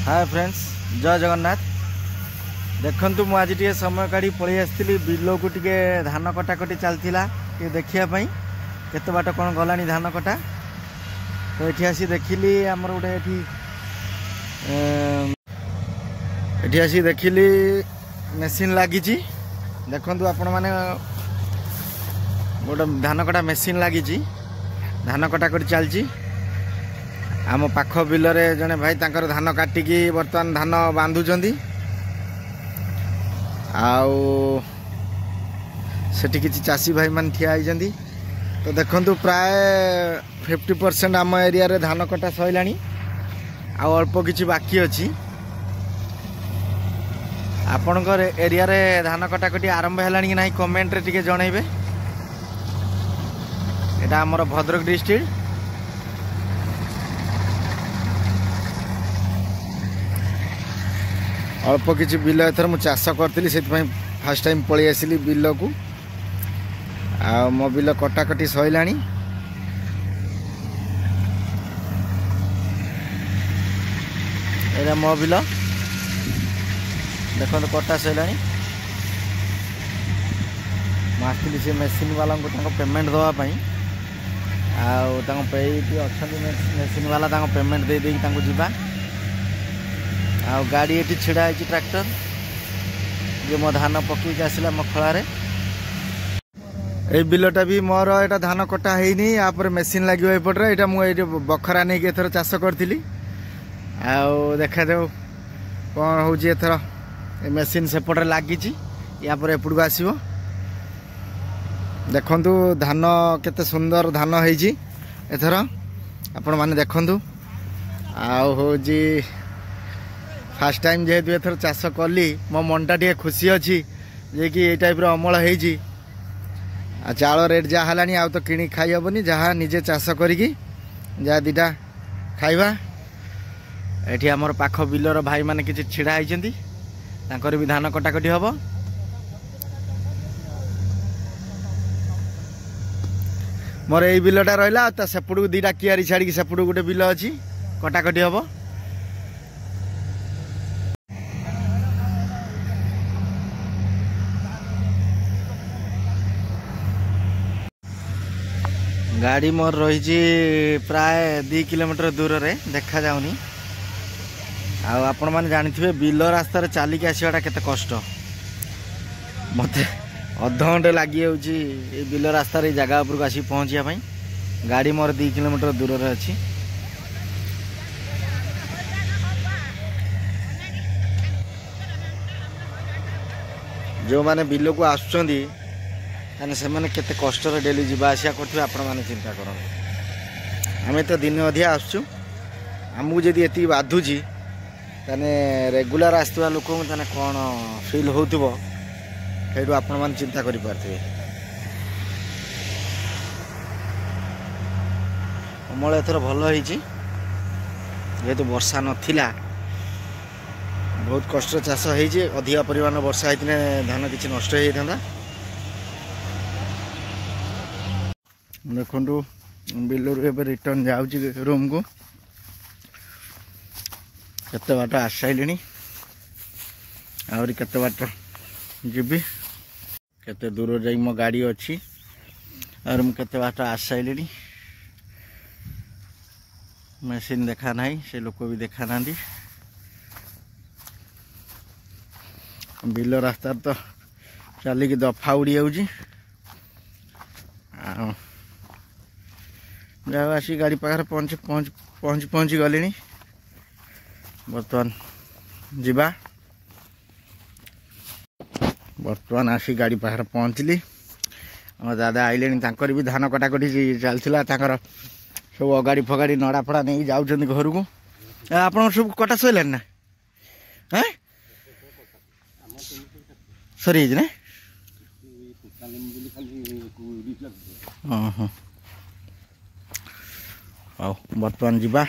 Hi friends, जय जगन्नाथ। देखंतु मु आज टे समय काढ़ी पलि आसती बिल को टे धान कटाकटी चलता देखापी केत बाट कौन गला धान कटा। तो ये आसी देखिली आमर गोटे ये आसी देखिली मेसीन लगी। देखु आपण मैंने गोटे धान कटा मेसीन लगी धान कटाकटी चलती। आम पाख बिलरे जड़े भाई तांकर धान काटिकी बर्तमान धान बांधुचंदी आठी किसी चाषी भाई मान ठिया होती। तो देखंतु प्राय 50% आम एरिया रे धान कटा सैलानी अल्प किछि बाकी अच्छी। आपणकर एरिया रे धान कटाकटी आरंभ है कि ना कमेंट रे टिके जनइबे। एटा हमर भद्रक डिस्ट्रिक्ट। अल्प किसी बिल एथर मु चाष करी से फास्ट टाइम पलि आसली बिल को आ मो बिल कटाकटी सैलानी। एटा मो बिल देखो कटा सैलानी। आसती से मेसीन वाला को पेमेंट देवाई अच्छा मेसीन वाला पेमेंट दे जावा। आ गाड़ी ये छिड़ा है ट्रैक्टर जो मो धान पकईक आसला मो खलारे। ये बिलटा भी मोर एटा धान कटा है यापर मेसीन लगे एपटे। यहाँ मुझे बखरा नहीं एथर चाष करी देखा जाऊ कौन हूँ एथर मेसीन सेपटे लगी यापर एपट को आसो। देखंतु धान केते सुंदर धान है एथर आपण माने देखंतु। हूँ फास्ट टाइम जेहेतु एथर चाष कली मो मनटा टे खुशी अच्छी जे कि ये टाइप अमल होती। चाउल रेट जहाँ है आ तो किणी खाई हेनी जहाँ निजे चाष करी जहाँ दीटा खाइबा। एठी आमर पाख बिलर भाई माने किछि छिड़ा होइछन्ती तांकर भी धान कटाकटी हबो। मोर एई बिलटा रहिला ता सेपडू दीटा कियारी छाड़ी सेपडू गोटे बिल अछि कटाकटी हबो। गाड़ी मोर रही प्राय 2 किलोमीटर दूर रे देखा जाऊनी। आपण मैंने जानी बिल रास्ता चलिकी आसवाटा केते कष्ट। मत अधघंटे लगी बिल रास्ता जगह उपरक आसी पहुँचापी। गाड़ी मोर 2 किलोमीटर दूर रे अच्छी। जो माने बिल को आसुचंदी से मैंने केते कष्ट डेली जावा आसिया करते आपण मैंने चिंता कर। आम तो दिन अधिया आसचु आमको जदि ये बाधुची ताने रेगुलर आसुवा लोक कौन फिल होतुबो सेठू आपण मैंने चिंता करि पारथिबे। अमल एथर भल होईची जेहेतु वर्षा नथिला बहुत कष्ट चाष होईची। अधिका परिमाण वर्षा होइतिने धान किछि नष्ट होई थांदा। देखु बिलू रिटर्न जाऊँगी रूम को केते बाट आस सारे आहरी केते बाट जीवी केते दूर जाई मो गाड़ी अच्छी और मुझे केते बाट आस सारे। मेसीन देखा ना से लोक भी देखा ना बिल रास्ता तो चलिकी दफा उड़ी जाऊँगी। जहाँ आसी गाड़ी पाखे पहुँची गली बर्तमान जीवा। बर्तमान आसी गाड़ी पाखे पहुँचली। आम दादा आइले भी धान कटाकटी चलता सब अगाड़ी फगाड़ी नड़ा फड़ा नहीं जाऊँ घर को। आप सब कटा सैलानी ना हाँ सरी ना हाँ हाँ। आओ बर्तमान जीवा।